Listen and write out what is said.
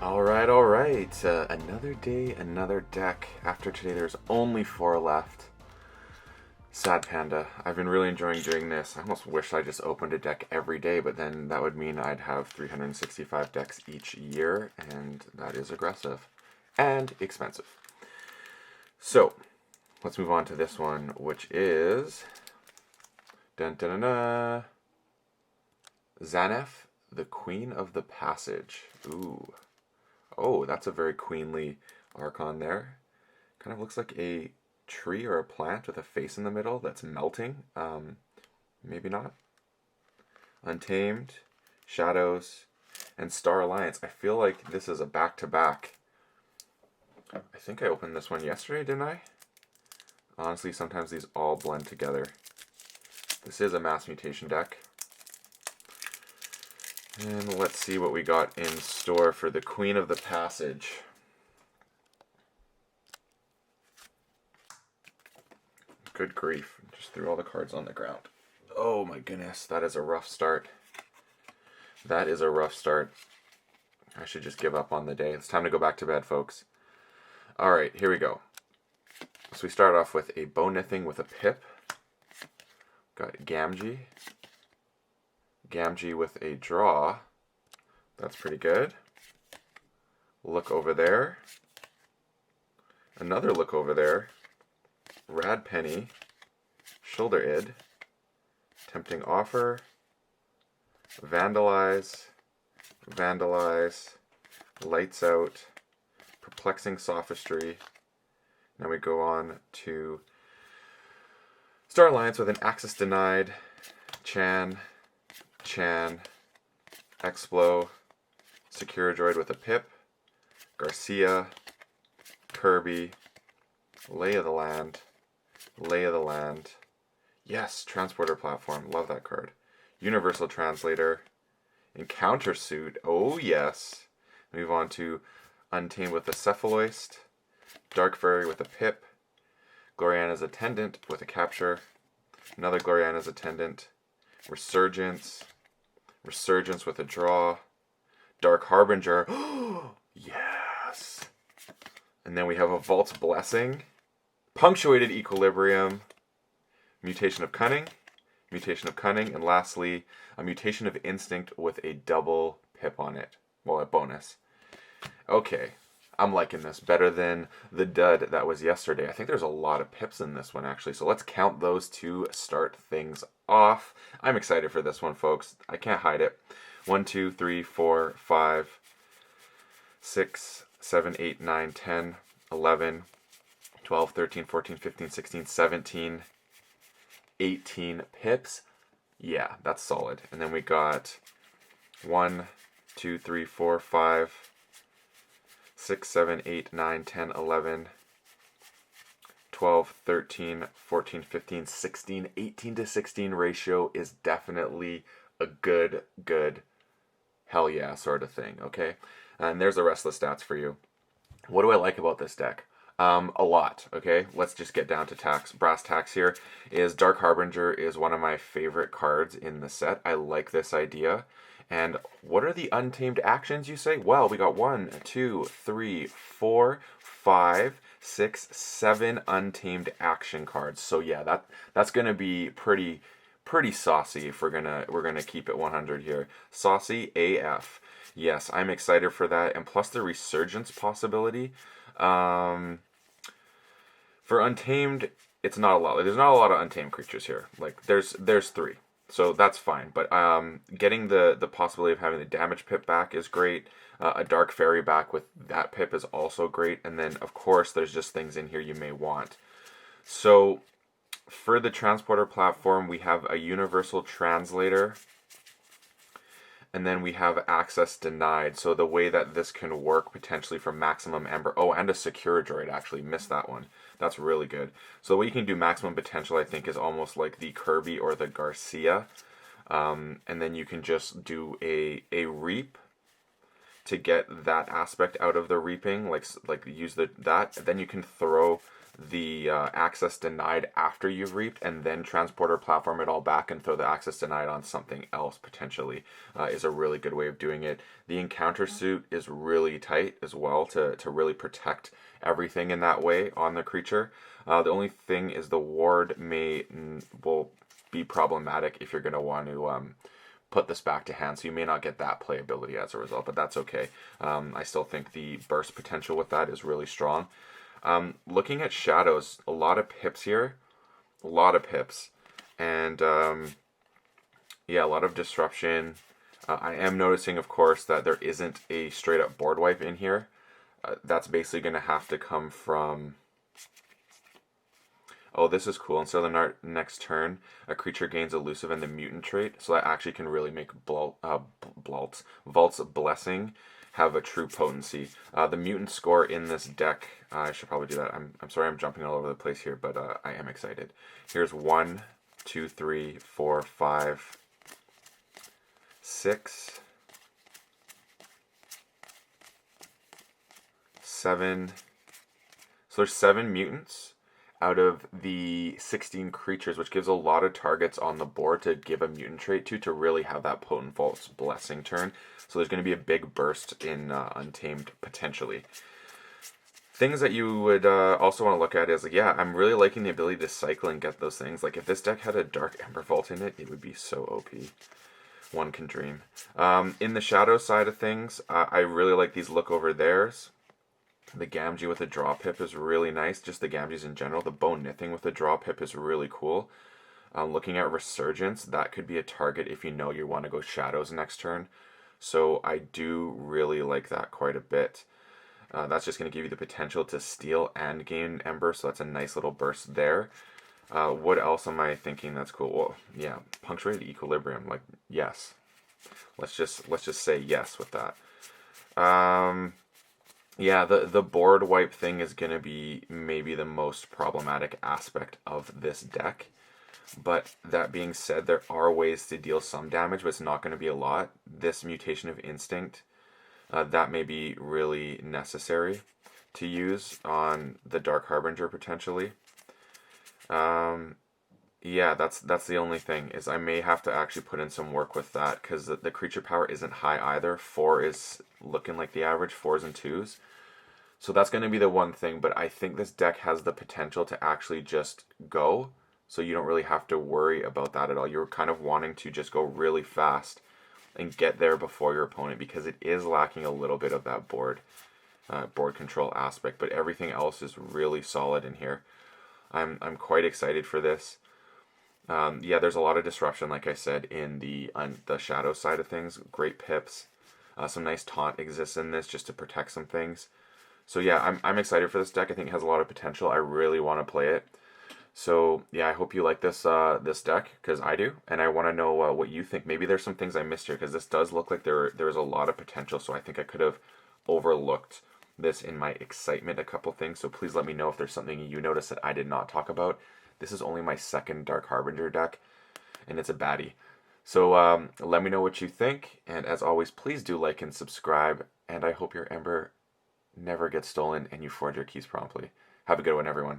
All right. Another day, another deck. After today, there's only 4 left. Sad Panda. I've been really enjoying doing this. I almost wish I just opened a deck every day, but then that would mean I'd have 365 decks each year, and that is aggressive and expensive. So, let's move on to this one, which is dun, dun, dun, dun, Zaneth, the Queen of the Passage. Ooh. Oh, that's a very queenly archon there. Kind of looks like a tree or a plant with a face in the middle that's melting. Maybe not. Untamed, Shadows, and Star Alliance. I feel like this is a back-to-back. I think I opened this one yesterday, didn't I? Honestly, sometimes these all blend together. This is a mass mutation deck. And let's see what we got in store for the Queen of the Passage. Good grief. Just threw all the cards on the ground. Oh my goodness, that is a rough start. That is a rough start. I should just give up on the day. It's time to go back to bed, folks. Alright, here we go. So we start off with a Bonithing with a Pip. Got Gamgee. Gamgee with a draw. That's pretty good. Look over there. Another look over there. Rad Penny. Shoulder Id. Tempting Offer. Vandalize. Vandalize. Lights Out. Perplexing Sophistry. Now we go on to Star Alliance with an Access Denied. Chan. Explo, Secure-Droid with a Pip, Garcia, Kirby, Lay of the Land, yes, Transporter Platform, love that card, Universal Translator, Encounter Suit, oh yes, move on to Untamed with a Cephaloist, Dark Fairy with a Pip, Gloriana's Attendant with a Capture, another Gloriana's Attendant, Resurgence with a draw. Dark Harbinger. Yes. And then we have a Vault's Blessing. Punctuated Equilibrium. Mutation of Cunning. And lastly, a Mutation of Instinct with a double Pip on it. Well, a bonus. Okay. I'm liking this better than the dud that was yesterday. I think there's a lot of pips in this one, actually. So let's count those to start things off. I'm excited for this one, folks. I can't hide it. 1, 2, 3, 4, 5, 6, 7, 8, 9, 10, 11, 12, 13, 14, 15, 16, 17, 18 pips. Yeah, that's solid. And then we got 1, 2, 3, 4, 5, 6, 7, 8, 9, 10, 11, 12, 13, 14, 15, 16, 18 to 16 ratio is definitely a good hell yeah sort of thing, okay? And there's the rest of the stats for you. What do I like about this deck? A lot, okay? Let's just get down to brass tacks here. Dark Harbinger is one of my favorite cards in the set. I like this idea. And what are the untamed actions, you say? Well, we got 1, 2, 3, 4, 5, 6, 7 untamed action cards. So yeah, that's gonna be pretty saucy if we're gonna keep it 100 here. Saucy AF. Yes, I'm excited for that. And plus the resurgence possibility. For untamed, it's not a lot. There's not a lot of untamed creatures here. Like there's 3. So that's fine, but getting the possibility of having the damage pip back is great. A Dark Fairy back with that pip is also great. And then, of course, there's just things in here you may want. So for the Transporter Platform, we have a Universal Translator. And then we have Access Denied. So the way that this can work potentially for Maximum Ember. Oh, and a Secure-Droid, actually. Missed that one. That's really good. So the way you can do maximum potential, I think, is almost like the Kirby or the Garcia. And then you can just do a reap to get that aspect out of the reaping, like use that. Then you can throw the access denied after you've reaped, and then transporter platform it all back and throw the access denied on something else potentially is a really good way of doing it. The encounter suit is really tight as well to really protect everything in that way on the creature. The only thing is the ward will be problematic if you're going to want to put this back to hand, so you may not get that playability as a result, but that's okay. I still think the burst potential with that is really strong. Looking at shadows, a lot of pips here, a lot of pips, and yeah, a lot of disruption. I am noticing, of course, that there isn't a straight up board wipe in here. That's basically going to have to come from... Oh, this is cool. Instead of the next turn, a creature gains elusive and the mutant trait, so that actually can really make Vault's Blessing have a true potency. The mutant score in this deck, I should probably do that. I'm sorry I'm jumping all over the place here, but I am excited. Here's 1, 2, 3, 4, 5, 6, 7. So there's 7 mutants out of the 16 creatures, which gives a lot of targets on the board to give a mutant trait to really have that potent Vault's Blessing turn. So there's going to be a big burst in Untamed potentially. Things that you would also want to look at is, yeah, I'm really liking the ability to cycle and get those things. Like if this deck had a Dark Ember Vault in it, it would be so OP. One can dream. In the shadow side of things, I really like these look over theirs. The Gamgee with a draw pip is really nice. Just the Gamgees in general. The Bone Nithing with a draw pip is really cool. Looking at Resurgence, that could be a target if you know you want to go shadows next turn. So I do really like that quite a bit. That's just going to give you the potential to steal and gain Ember, so that's a nice little burst there. What else am I thinking that's cool? Well, yeah, Punctuated Equilibrium. Like, yes. Let's just say yes with that. Yeah, the board wipe thing is going to be maybe the most problematic aspect of this deck. But that being said, there are ways to deal some damage, but it's not going to be a lot. This Mutation of Instinct, that may be really necessary to use on the Dark Harbinger potentially. Yeah, that's the only thing, is I may have to actually put in some work with that, because the creature power isn't high either. 4 is looking like the average, 4s and 2s. So that's going to be the one thing, but I think this deck has the potential to actually just go, so you don't really have to worry about that at all. You're kind of wanting to just go really fast and get there before your opponent, because it is lacking a little bit of that board control aspect, but everything else is really solid in here. I'm quite excited for this. Yeah, there's a lot of disruption, like I said, in the shadow side of things. Great pips. Some nice taunt exists in this just to protect some things. So yeah, I'm excited for this deck. I think it has a lot of potential. I really want to play it. So yeah, I hope you like this this deck, because I do, and I want to know what you think. Maybe there's some things I missed here, because this does look like there's a lot of potential. So I think I could have overlooked this in my excitement, a couple things. So please let me know if there's something you noticed that I did not talk about. This is only my second Dark Harbinger deck, and it's a baddie. So let me know what you think, and as always, please do like and subscribe, and I hope your Ember never gets stolen and you forge your keys promptly. Have a good one, everyone.